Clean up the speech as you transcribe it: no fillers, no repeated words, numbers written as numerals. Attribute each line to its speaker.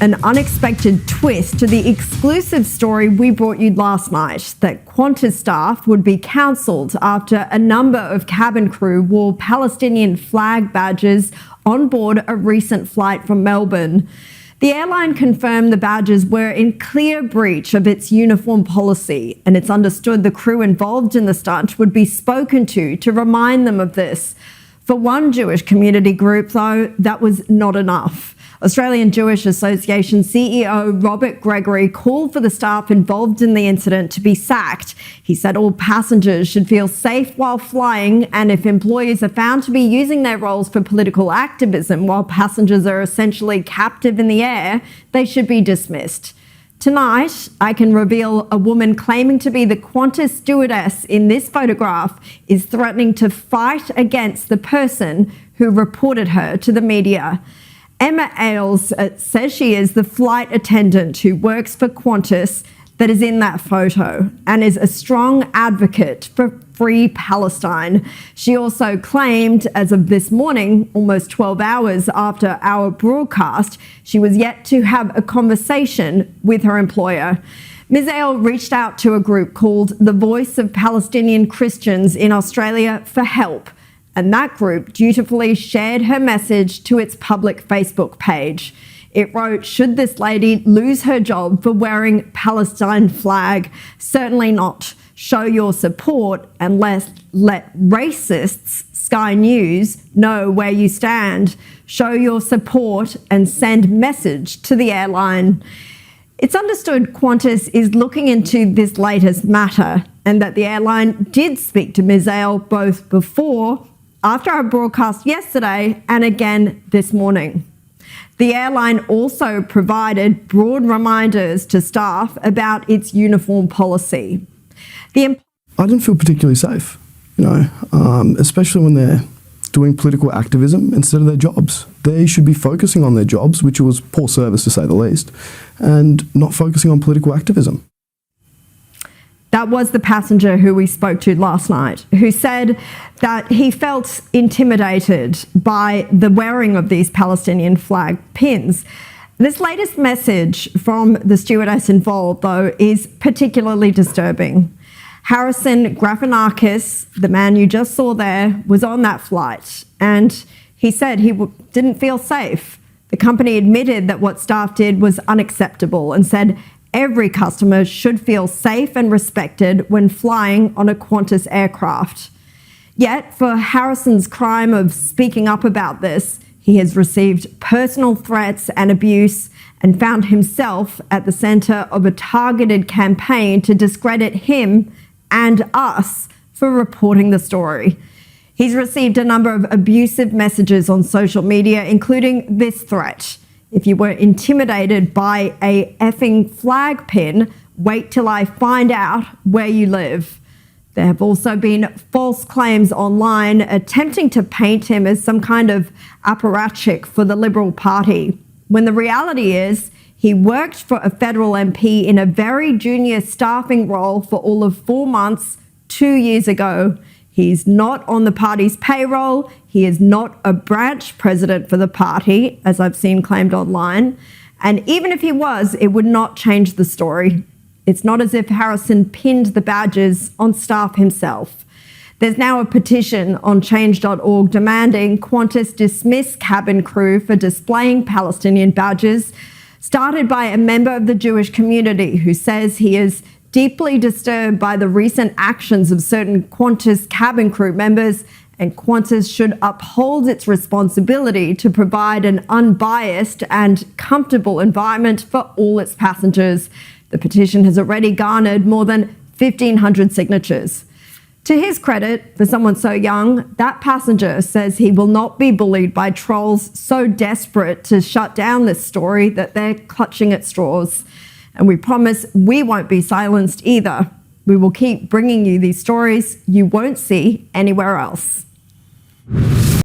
Speaker 1: an unexpected twist to the exclusive story we brought you last night that Qantas staff would be cancelled after a number of cabin crew wore Palestinian flag badges on board a recent flight from Melbourne. The airline confirmed the badges were in clear breach of its uniform policy, and it's understood the crew involved in the stunt would be spoken to remind them of this. For one Jewish community group, though, that was not enough. Australian Jewish Association CEO Robert Gregory called for the staff involved in the incident to be sacked. He said all passengers should feel safe while flying, and if employees are found to be using their roles for political activism while passengers are essentially captive in the air, they should be dismissed. Tonight, I can reveal a woman claiming to be the Qantas stewardess in this photograph is threatening to fight against the person who reported her to the media. Emma Ailes says she is the flight attendant who works for Qantas that is in that photo and is a strong advocate for free Palestine. She also claimed, as of this morning, almost 12 hours after our broadcast, she was yet to have a conversation with her employer. Ms. Ailes reached out to a group called the Voice of Palestinian Christians in Australia for help, and that group dutifully shared her message to its public Facebook page. It wrote, "Should this lady lose her job for wearing Palestine flag? Certainly not. Show your support and let racists, Sky News, know where you stand. Show your support and send message to the airline." It's understood Qantas is looking into this latest matter and that the airline did speak to Ms. Ailes both before, after our broadcast yesterday, and again this morning. The airline also provided broad reminders to staff about its uniform policy. I
Speaker 2: didn't feel particularly safe, especially when they're doing political activism instead of their jobs. They should be focusing on their jobs, which was poor service to say the least, and not focusing on political activism.
Speaker 1: That was the passenger who we spoke to last night, who said that he felt intimidated by the wearing of these Palestinian flag pins. This latest message from the stewardess involved, though, is particularly disturbing. Harrison Grafenakis, the man you just saw there, was on that flight, and he said he didn't feel safe. The company admitted that what staff did was unacceptable and said every customer should feel safe and respected when flying on a Qantas aircraft. Yet, for Harrison's crime of speaking up about this, he has received personal threats and abuse and found himself at the centre of a targeted campaign to discredit him and us for reporting the story. He's received a number of abusive messages on social media, including this threat: "If you were intimidated by a effing flag pin, wait till I find out where you live." There have also been false claims online attempting to paint him as some kind of apparatchik for the Liberal Party, when the reality is he worked for a federal MP in a very junior staffing role for all of 4 months 2 years ago. He's not on the party's payroll. He is not a branch president for the party, as I've seen claimed online. And even if he was, it would not change the story. It's not as if Harrison pinned the badges on staff himself. There's now a petition on change.org demanding Qantas dismiss cabin crew for displaying Palestinian badges, started by a member of the Jewish community who says he is deeply disturbed by the recent actions of certain Qantas cabin crew members, and Qantas should uphold its responsibility to provide an unbiased and comfortable environment for all its passengers. The petition has already garnered more than 1,500 signatures. To his credit, for someone so young, that passenger says he will not be bullied by trolls so desperate to shut down this story that they're clutching at straws. And we promise we won't be silenced either. We will keep bringing you these stories you won't see anywhere else.